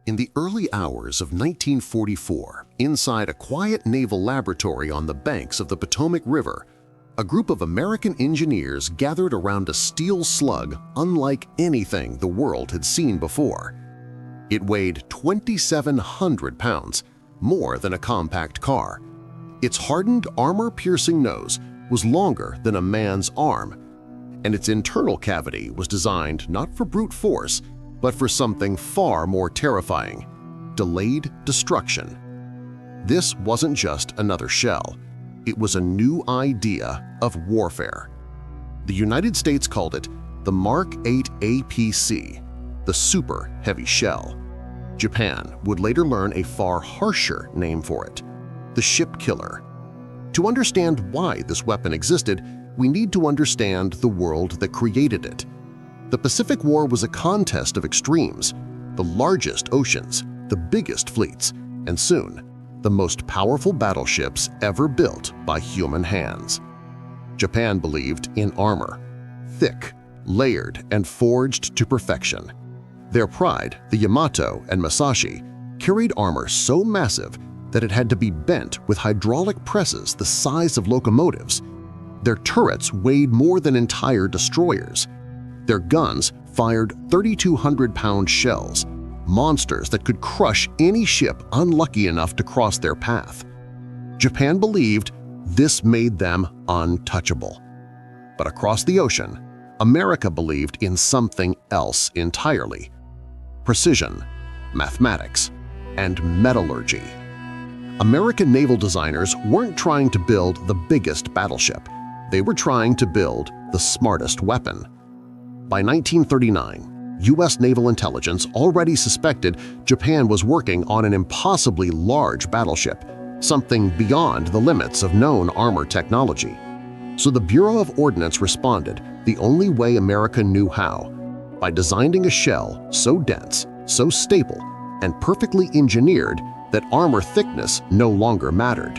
In the early hours of 1944, inside a quiet naval laboratory on the banks of the Potomac River, a group of American engineers gathered around a steel slug unlike anything the world had seen before. It weighed 2,700 pounds, more than a compact car. Its hardened, armor-piercing nose was longer than a man's arm, and its internal cavity was designed not for brute force, but for something far more terrifying – delayed destruction. This wasn't just another shell. It was a new idea of warfare. The United States called it the Mark 8 APC, the Super Heavy Shell. Japan would later learn a far harsher name for it, the Ship Killer. To understand why this weapon existed, we need to understand the world that created it. The Pacific War was a contest of extremes, the largest oceans, the biggest fleets, and soon the most powerful battleships ever built by human hands. Japan believed in armor, thick, layered, and forged to perfection. Their pride, the Yamato and Musashi, carried armor so massive that it had to be bent with hydraulic presses the size of locomotives. Their turrets weighed more than entire destroyers. Their guns fired 3,200-pound shells, monsters that could crush any ship unlucky enough to cross their path. Japan believed this made them untouchable. But across the ocean, America believed in something else entirely – precision, mathematics, and metallurgy. American naval designers weren't trying to build the biggest battleship. They were trying to build the smartest weapon. By 1939, U.S. naval intelligence already suspected Japan was working on an impossibly large battleship, something beyond the limits of known armor technology. So the Bureau of Ordnance responded the only way America knew how, by designing a shell so dense, so stable, and perfectly engineered that armor thickness no longer mattered.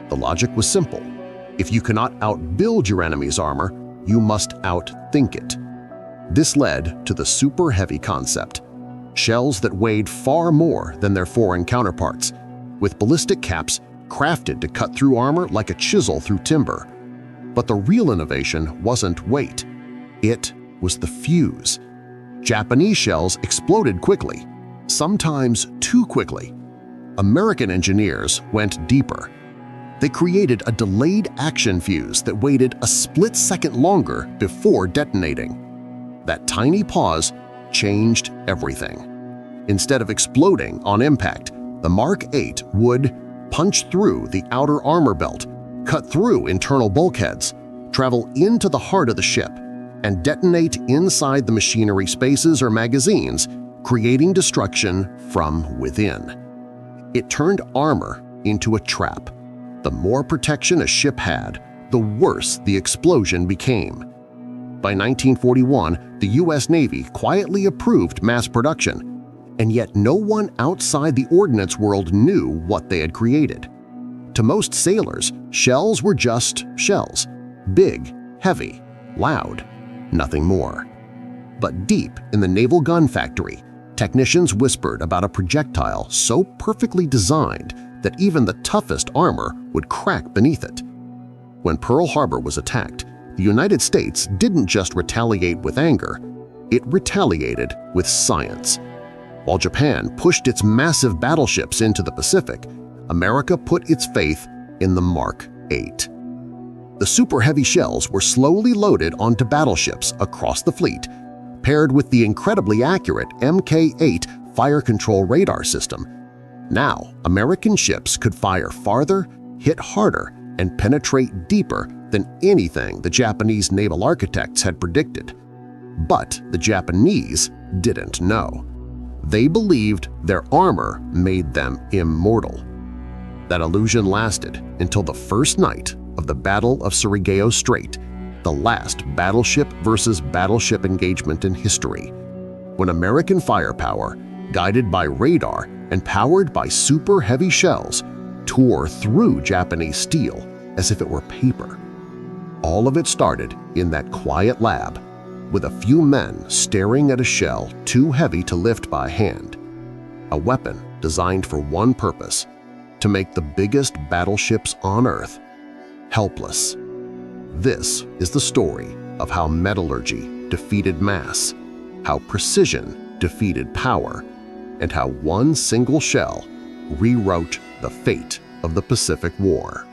The logic was simple. If you cannot outbuild your enemy's armor, you must outthink it. This led to the super heavy concept, shells that weighed far more than their foreign counterparts, with ballistic caps crafted to cut through armor like a chisel through timber. But the real innovation wasn't weight. It was the fuse. Japanese shells exploded quickly, sometimes too quickly. American engineers went deeper. They created a delayed action fuse that waited a split second longer before detonating. That tiny pause changed everything. Instead of exploding on impact, the Mark 8 would punch through the outer armor belt, cut through internal bulkheads, travel into the heart of the ship, and detonate inside the machinery spaces or magazines, creating destruction from within. It turned armor into a trap. The more protection a ship had, the worse the explosion became. By 1941, the U.S. Navy quietly approved mass production, and yet no one outside the ordnance world knew what they had created. To most sailors, shells were just shells – big, heavy, loud, nothing more. But deep in the naval gun factory, technicians whispered about a projectile so perfectly designed that even the toughest armor would crack beneath it. When Pearl Harbor was attacked, the United States didn't just retaliate with anger, it retaliated with science. While Japan pushed its massive battleships into the Pacific, America put its faith in the Mark 8. The super heavy shells were slowly loaded onto battleships across the fleet, paired with the incredibly accurate Mk-8 fire control radar system. Now, American ships could fire farther, hit harder, and penetrate deeper than anything the Japanese naval architects had predicted. But the Japanese didn't know. They believed their armor made them immortal. That illusion lasted until the first night of the Battle of Surigao Strait, the last battleship versus battleship engagement in history, when American firepower, guided by radar and powered by super heavy shells, tore through Japanese steel as if it were paper. All of it started in that quiet lab, with a few men staring at a shell too heavy to lift by hand. a weapon designed for one purpose: to make the biggest battleships on Earth helpless. This is the story of how metallurgy defeated mass, how precision defeated power, and how one single shell rewrote the fate of the Pacific War.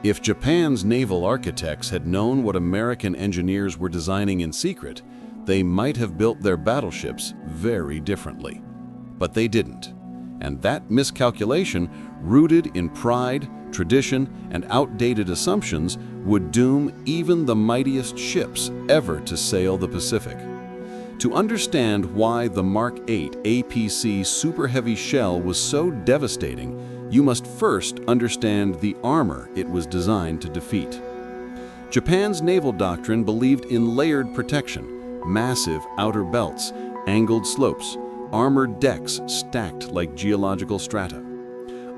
If Japan's naval architects had known what American engineers were designing in secret, they might have built their battleships very differently. But they didn't. And that miscalculation, rooted in pride, tradition, and outdated assumptions, would doom even the mightiest ships ever to sail the Pacific. To understand why the Mark 8 APC Super Heavy shell was so devastating, you must first understand the armor it was designed to defeat. Japan's naval doctrine believed in layered protection, massive outer belts, angled slopes, armored decks stacked like geological strata.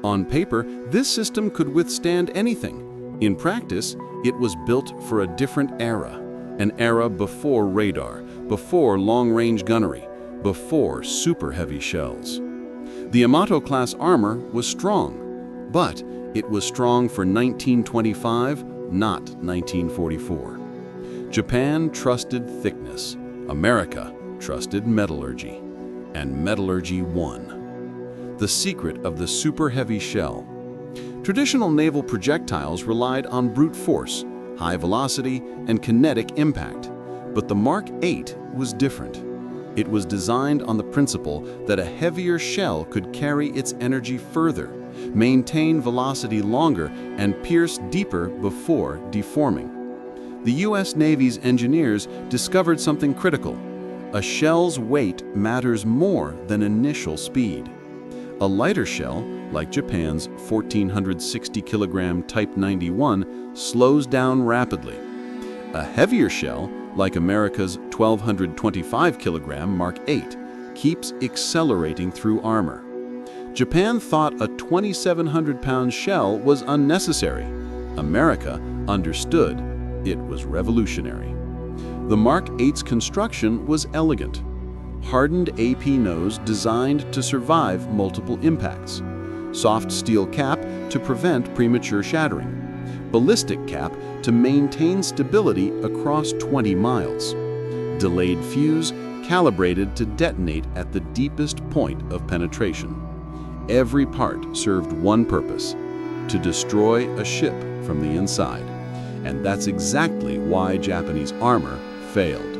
On paper, this system could withstand anything. In practice, it was built for a different era, an era before radar, before long-range gunnery, before super heavy shells. The Yamato-class armor was strong, but it was strong for 1925, not 1944. Japan trusted thickness, America trusted metallurgy, and metallurgy won. The secret of the super heavy shell. Traditional naval projectiles relied on brute force, high velocity, and kinetic impact, but the Mark 8 was different. It was designed on the principle that a heavier shell could carry its energy further, maintain velocity longer, and pierce deeper before deforming. The U.S. Navy's engineers discovered something critical. A shell's weight matters more than initial speed. A lighter shell, like Japan's 1,460-kilogram Type 91, slows down rapidly. A heavier shell, like America's 1,225-kilogram Mark 8, keeps accelerating through armor. Japan thought a 2,700-pound shell was unnecessary. America understood it was revolutionary. The Mark 8's construction was elegant. Hardened AP nose designed to survive multiple impacts. Soft steel cap to prevent premature shattering. Ballistic cap to maintain stability across 20 miles. Delayed fuse calibrated to detonate at the deepest point of penetration. Every part served one purpose: to destroy a ship from the inside. And that's exactly why Japanese armor failed.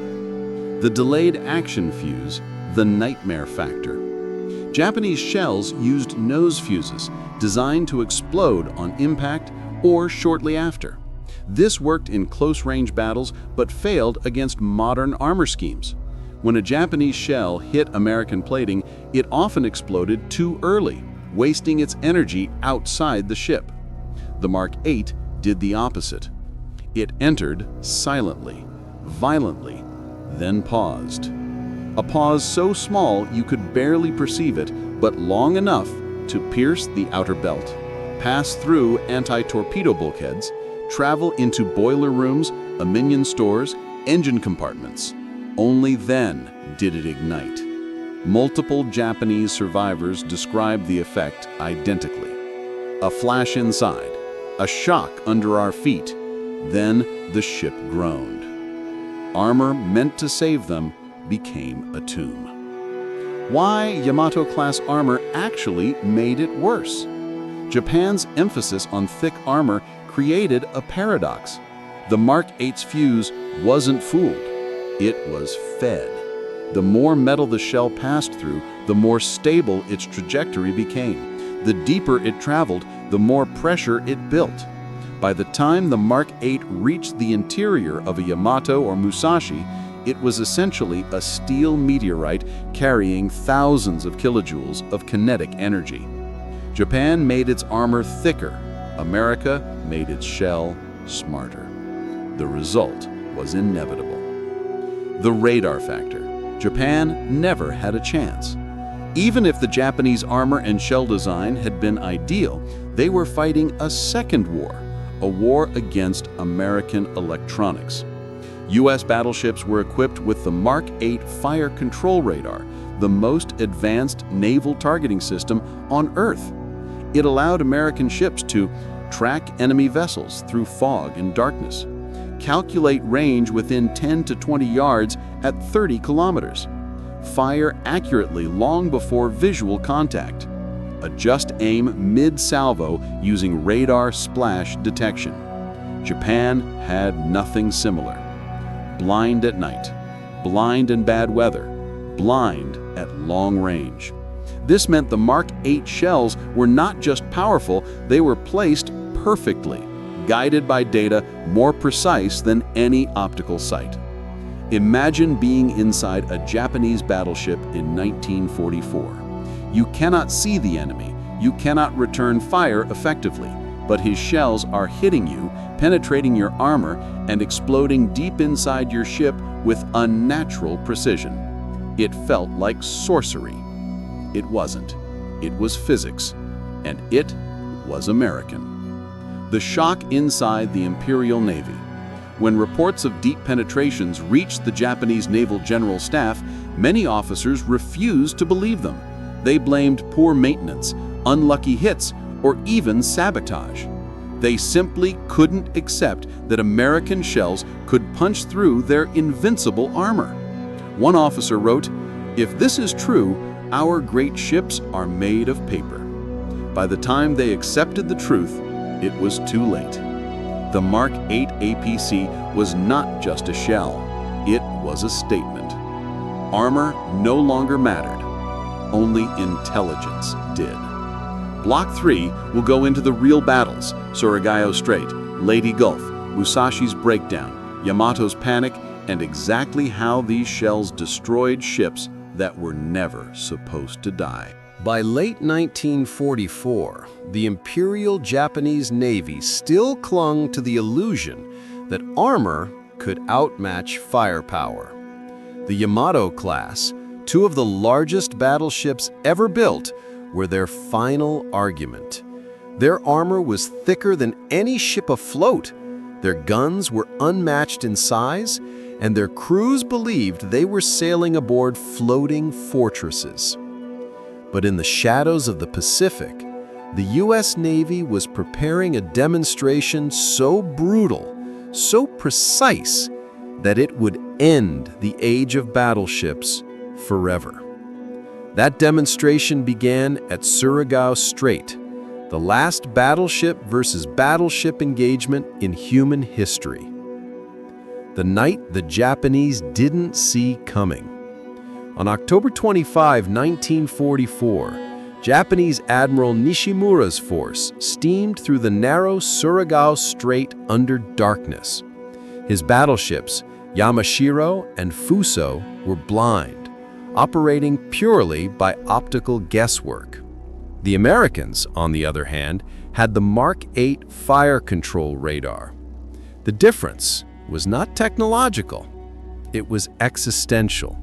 The delayed action fuse, the nightmare factor. Japanese shells used nose fuses designed to explode on impact or shortly after. This worked in close-range battles but failed against modern armor schemes. When a Japanese shell hit American plating, it often exploded too early, wasting its energy outside the ship. The Mark 8 did the opposite. It entered silently, violently, then paused. A pause so small you could barely perceive it, but long enough to pierce the outer belt, pass through anti-torpedo bulkheads, travel into boiler rooms, ammunition stores, engine compartments. Only then did it ignite. Multiple Japanese survivors described the effect identically. A flash inside, a shock under our feet, then the ship groaned. Armor meant to save them became a tomb. Why Yamato-class armor actually made it worse? Japan's emphasis on thick armor created a paradox. The Mark 8's fuse wasn't fooled. It was fed. The more metal the shell passed through, the more stable its trajectory became. The deeper it traveled, the more pressure it built. By the time the Mark 8 reached the interior of a Yamato or Musashi, it was essentially a steel meteorite carrying thousands of kilojoules of kinetic energy. Japan made its armor thicker. America made its shell smarter. The result was inevitable. The radar factor. Japan never had a chance. Even if the Japanese armor and shell design had been ideal, they were fighting a second war, a war against American electronics. U.S. battleships were equipped with the Mark 8 fire control radar, the most advanced naval targeting system on Earth. It allowed American ships to track enemy vessels through fog and darkness, calculate range within 10 to 20 yards at 30 kilometers, fire accurately long before visual contact, adjust aim mid-salvo using radar splash detection. Japan had nothing similar. Blind at night, blind in bad weather, blind at long range. This meant the Mark 8 shells were not just powerful, they were placed perfectly, guided by data more precise than any optical sight. Imagine being inside a Japanese battleship in 1944. You cannot see the enemy, you cannot return fire effectively, but his shells are hitting you, penetrating your armor, and exploding deep inside your ship with unnatural precision. It felt like sorcery. It wasn't. It was physics, and it was American. The shock inside the Imperial Navy. When reports of deep penetrations reached the Japanese Naval General Staff, many officers refused to believe them. They blamed poor maintenance, unlucky hits, or even sabotage. They simply couldn't accept that American shells could punch through their invincible armor. One officer wrote, "If this is true, our great ships are made of paper." By the time they accepted the truth, it was too late. The Mark 8 APC was not just a shell, it was a statement. Armor no longer mattered, only intelligence did. Block 3 will go into the real battles: Surigao Strait, Leyte Gulf, Musashi's breakdown, Yamato's panic, and exactly how these shells destroyed ships that were never supposed to die. By late 1944, the Imperial Japanese Navy still clung to the illusion that armor could outmatch firepower. The Yamato class, two of the largest battleships ever built, were their final argument. Their armor was thicker than any ship afloat, their guns were unmatched in size, and their crews believed they were sailing aboard floating fortresses. But in the shadows of the Pacific, the U.S. Navy was preparing a demonstration so brutal, so precise, that it would end the age of battleships forever. That demonstration began at Surigao Strait, the last battleship versus battleship engagement in human history. The night the Japanese didn't see coming. On October 25, 1944, Japanese Admiral Nishimura's force steamed through the narrow Surigao Strait under darkness. His battleships, Yamashiro and Fuso, were blind, operating purely by optical guesswork. The Americans, on the other hand, had the Mark 8 fire control radar. The difference was not technological, it was existential.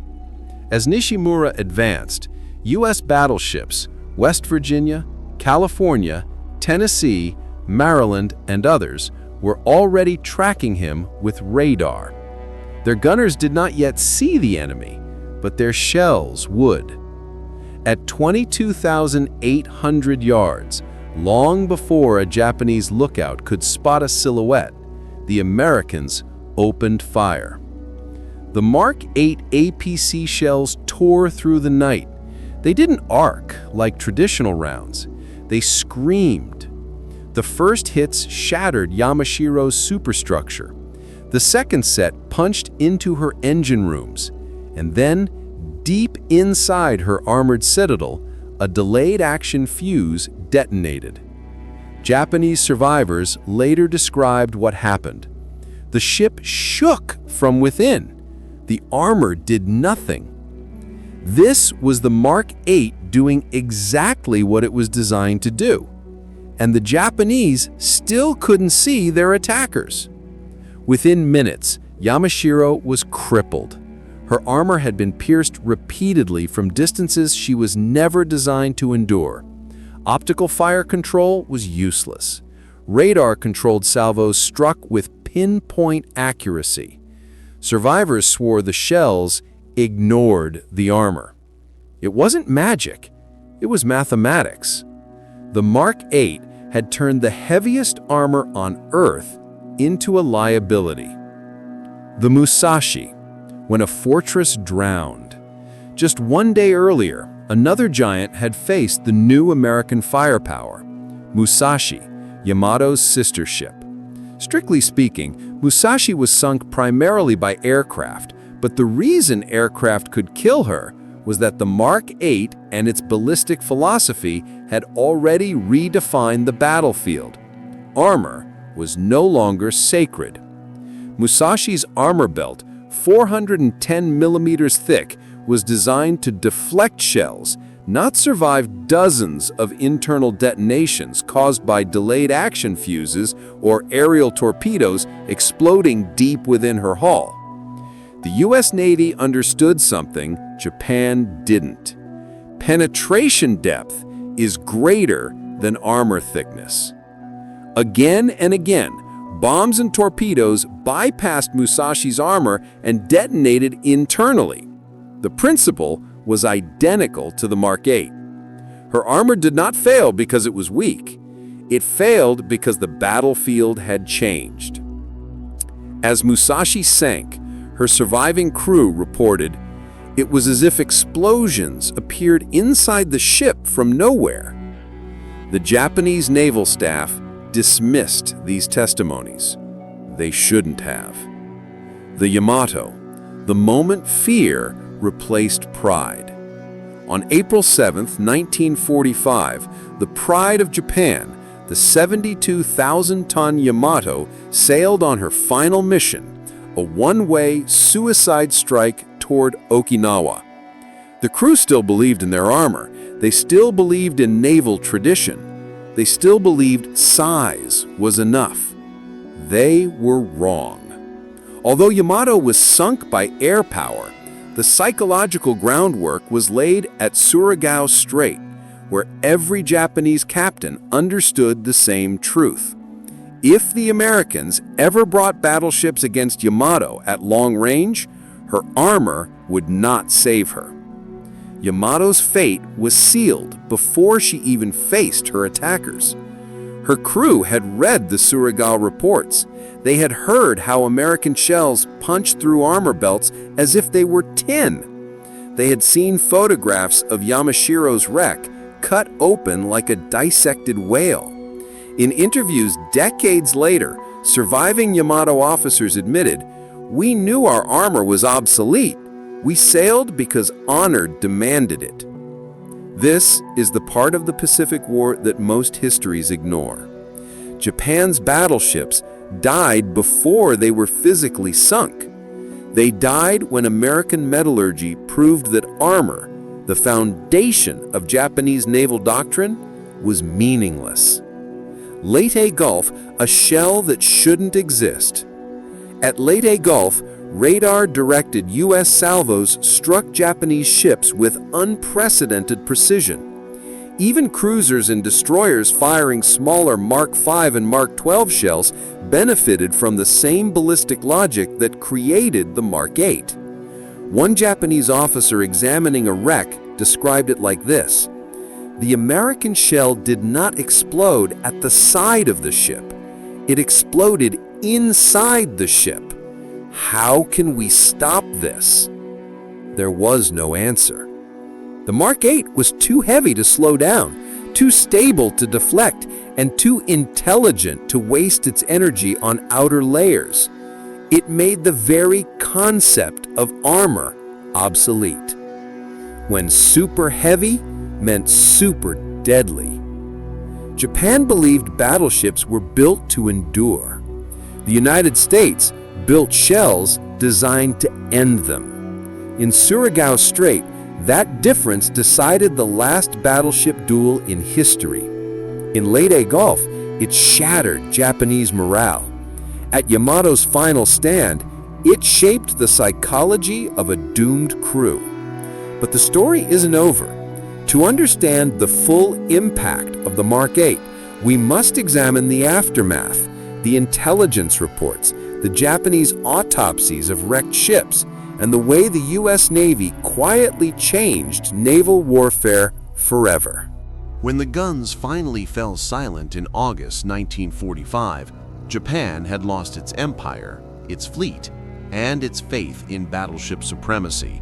As Nishimura advanced, U.S. battleships, West Virginia, California, Tennessee, Maryland, and others were already tracking him with radar. Their gunners did not yet see the enemy, but their shells would. At 22,800 yards, long before a Japanese lookout could spot a silhouette, the Americans opened fire. The Mark 8 APC shells tore through the night. They didn't arc like traditional rounds. They screamed. The first hits shattered Yamashiro's superstructure. The second set punched into her engine rooms. And then, deep inside her armored citadel, a delayed action fuse detonated. Japanese survivors later described what happened. The ship shook from within. The armor did nothing. This was the Mark 8 doing exactly what it was designed to do. And the Japanese still couldn't see their attackers. Within minutes, Yamashiro was crippled. Her armor had been pierced repeatedly from distances she was never designed to endure. Optical fire control was useless. Radar-controlled salvos struck with pinpoint accuracy. Survivors swore the shells ignored the armor. It wasn't magic, it was mathematics. The Mark 8 had turned the heaviest armor on Earth into a liability. The Musashi, when a fortress drowned. Just one day earlier, another giant had faced the new American firepower, Musashi, Yamato's sister ship. Strictly speaking, Musashi was sunk primarily by aircraft, but the reason aircraft could kill her was that the Mark 8 and its ballistic philosophy had already redefined the battlefield. Armor was no longer sacred. Musashi's armor belt, 410 millimeters thick, was designed to deflect shells, not survive dozens of internal detonations caused by delayed action fuses or aerial torpedoes exploding deep within her hull. The US Navy understood something Japan didn't. Penetration depth is greater than armor thickness. Again and again, bombs and torpedoes bypassed Musashi's armor and detonated internally. The principle was identical to the Mark 8. Her armor did not fail because it was weak. It failed because the battlefield had changed. As Musashi sank, her surviving crew reported, "It was as if explosions appeared inside the ship from nowhere." The Japanese naval staff dismissed these testimonies. They shouldn't have. The Yamato, the moment fear replaced pride. On April 7, 1945, the pride of Japan, the 72,000-ton Yamato, sailed on her final mission, a one-way suicide strike toward Okinawa. The crew still believed in their armor. They still believed in naval tradition. They still believed size was enough. They were wrong. Although Yamato was sunk by air power, the psychological groundwork was laid at Surigao Strait, where every Japanese captain understood the same truth. If the Americans ever brought battleships against Yamato at long range, her armor would not save her. Yamato's fate was sealed before she even faced her attackers. Her crew had read the Surigao reports. They had heard how American shells punched through armor belts as if they were tin. They had seen photographs of Yamashiro's wreck cut open like a dissected whale. In interviews decades later, surviving Yamato officers admitted, "We knew our armor was obsolete. We sailed because honor demanded it." This is the part of the Pacific War that most histories ignore. Japan's battleships died before they were physically sunk. They died when American metallurgy proved that armor, the foundation of Japanese naval doctrine, was meaningless. Leyte Gulf, a shell that shouldn't exist. At Leyte Gulf, radar-directed U.S. salvos struck Japanese ships with unprecedented precision. Even cruisers and destroyers firing smaller Mark 5 and Mark 12 shells benefited from the same ballistic logic that created the Mark 8. One Japanese officer examining a wreck described it like this: "The American shell did not explode at the side of the ship. It exploded inside the ship. How can we stop this?" There was no answer. The Mark 8 was too heavy to slow down, too stable to deflect, and too intelligent to waste its energy on outer layers. It made the very concept of armor obsolete. When super heavy meant super deadly. Japan believed battleships were built to endure. The United States built shells designed to end them. In Surigao Strait, that difference decided the last battleship duel in history. In Leyte Gulf, it shattered Japanese morale. At Yamato's final stand, it shaped the psychology of a doomed crew. But the story isn't over. To understand the full impact of the Mark 8, we must examine the aftermath, the intelligence reports, the Japanese autopsies of wrecked ships, and the way the U.S. Navy quietly changed naval warfare forever. When the guns finally fell silent in August 1945, Japan had lost its empire, its fleet, and its faith in battleship supremacy.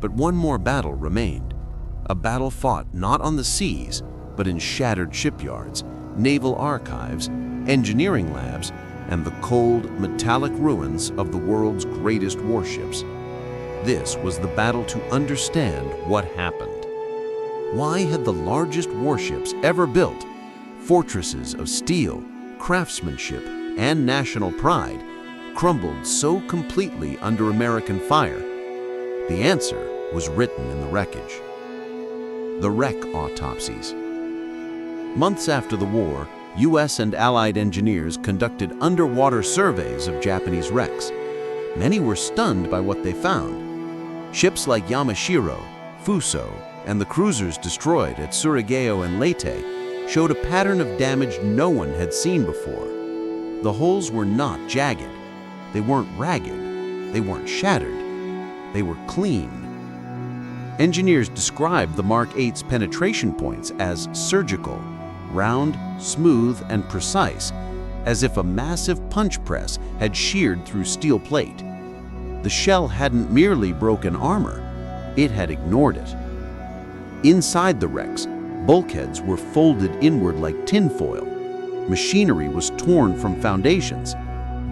But one more battle remained, a battle fought not on the seas, but in shattered shipyards, naval archives, engineering labs, and the cold, metallic ruins of the world's greatest warships. This was the battle to understand what happened. Why had the largest warships ever built, fortresses of steel, craftsmanship, and national pride, crumbled so completely under American fire? The answer was written in the wreckage. The wreck autopsies. Months after the war, U.S. and Allied engineers conducted underwater surveys of Japanese wrecks. Many were stunned by what they found. Ships like Yamashiro, Fuso, and the cruisers destroyed at Surigao and Leyte showed a pattern of damage no one had seen before. The holes were not jagged. They weren't ragged. They weren't shattered. They were clean. Engineers described the Mark 8's penetration points as surgical, round, smooth, and precise, as if a massive punch press had sheared through steel plate. The shell hadn't merely broken armor, it had ignored it. Inside the wrecks, bulkheads were folded inward like tinfoil. Machinery was torn from foundations.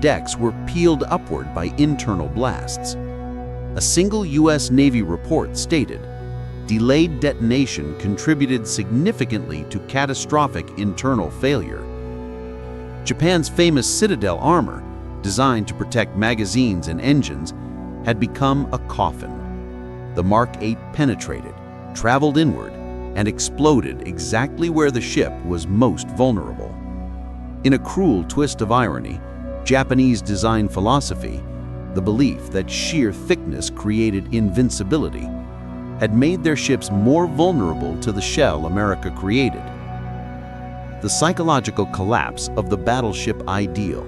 Decks were peeled upward by internal blasts. A single U.S. Navy report stated, "Delayed detonation contributed significantly to catastrophic internal failure." Japan's famous Citadel armor, designed to protect magazines and engines, had become a coffin. The Mark 8 penetrated, traveled inward, and exploded exactly where the ship was most vulnerable. In a cruel twist of irony, Japanese design philosophy, the belief that sheer thickness created invincibility, had made their ships more vulnerable to the shell America created. The psychological collapse of the battleship ideal.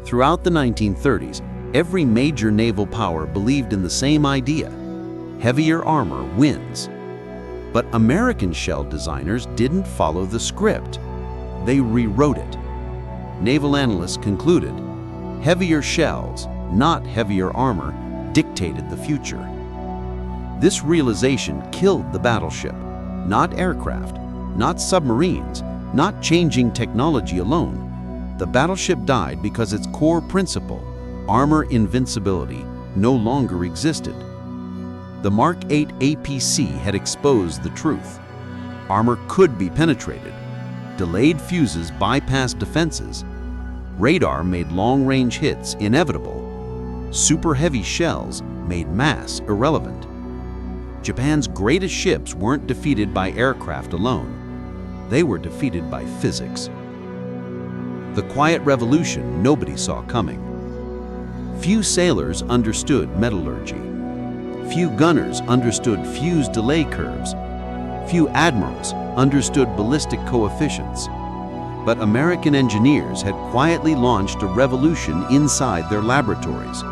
Throughout the 1930s, every major naval power believed in the same idea: heavier armor wins. But American shell designers didn't follow the script. They rewrote it. Naval analysts concluded, heavier shells, not heavier armor, dictated the future. This realization killed the battleship, not aircraft, not submarines, not changing technology alone. The battleship died because its core principle, armor invincibility, no longer existed. The Mark 8 APC had exposed the truth. Armor could be penetrated. Delayed fuses bypassed defenses. Radar made long-range hits inevitable. Super heavy shells made mass irrelevant. Japan's greatest ships weren't defeated by aircraft alone. They were defeated by physics. The quiet revolution nobody saw coming. Few sailors understood metallurgy. Few gunners understood fuse delay curves. Few admirals understood ballistic coefficients. But American engineers had quietly launched a revolution inside their laboratories.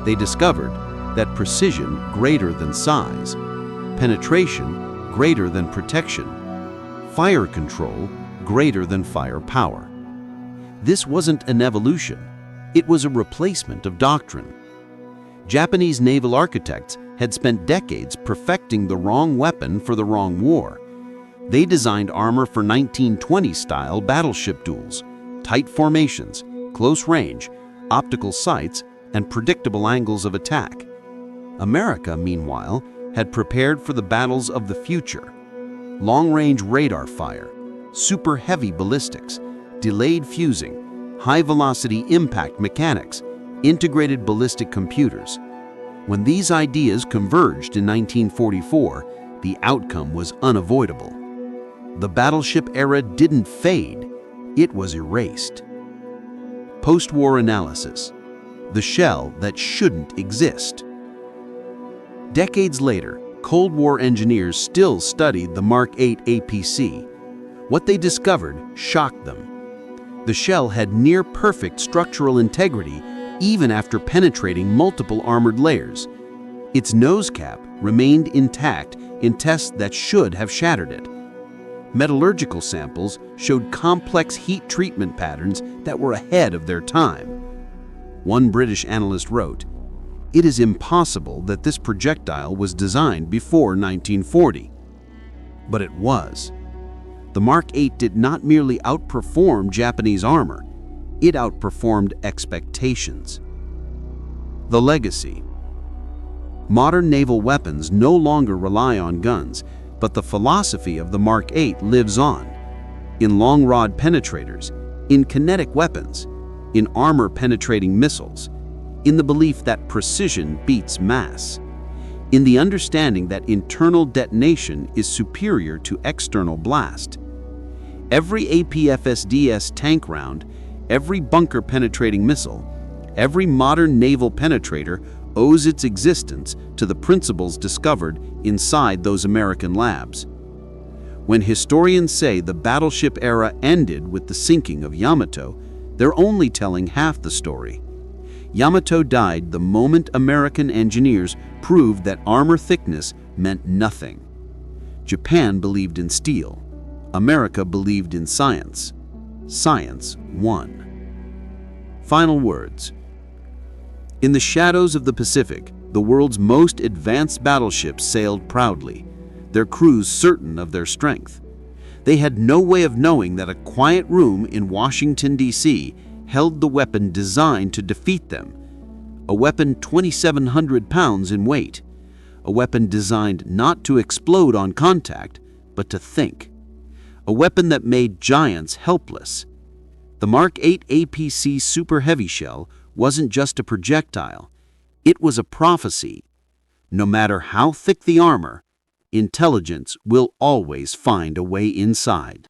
They discovered that precision greater than size, penetration greater than protection, fire control greater than firepower. This wasn't an evolution, it was a replacement of doctrine. Japanese naval architects had spent decades perfecting the wrong weapon for the wrong war. They designed armor for 1920s-style battleship duels, tight formations, close range, optical sights, and predictable angles of attack. America, meanwhile, had prepared for the battles of the future. Long-range radar fire, super heavy ballistics, delayed fusing, high-velocity impact mechanics, integrated ballistic computers. When these ideas converged in 1944, the outcome was unavoidable. The battleship era didn't fade, it was erased. Post-war analysis. The shell that shouldn't exist. Decades later, Cold War engineers still studied the Mark 8 APC. What they discovered shocked them. The shell had near-perfect structural integrity even after penetrating multiple armored layers. Its nose cap remained intact in tests that should have shattered it. Metallurgical samples showed complex heat treatment patterns that were ahead of their time. One British analyst wrote, "It is impossible that this projectile was designed before 1940. But it was. The Mark 8 did not merely outperform Japanese armor, it outperformed expectations. The legacy. Modern naval weapons no longer rely on guns, but the philosophy of the Mark 8 lives on. In long-rod penetrators, in kinetic weapons, in armor-penetrating missiles, in the belief that precision beats mass, in the understanding that internal detonation is superior to external blast. Every APFSDS tank round, every bunker-penetrating missile, every modern naval penetrator owes its existence to the principles discovered inside those American labs. When historians say the battleship era ended with the sinking of Yamato, they're only telling half the story. Yamato died the moment American engineers proved that armor thickness meant nothing. Japan believed in steel. America believed in science. Science won. Final words. In the shadows of the Pacific, the world's most advanced battleships sailed proudly, their crews certain of their strength. They had no way of knowing that a quiet room in Washington, D.C. held the weapon designed to defeat them. A weapon 2,700 pounds in weight. A weapon designed not to explode on contact, but to think. A weapon that made giants helpless. The Mark 8 APC Super Heavy Shell wasn't just a projectile, it was a prophecy. No matter how thick the armor, intelligence will always find a way inside.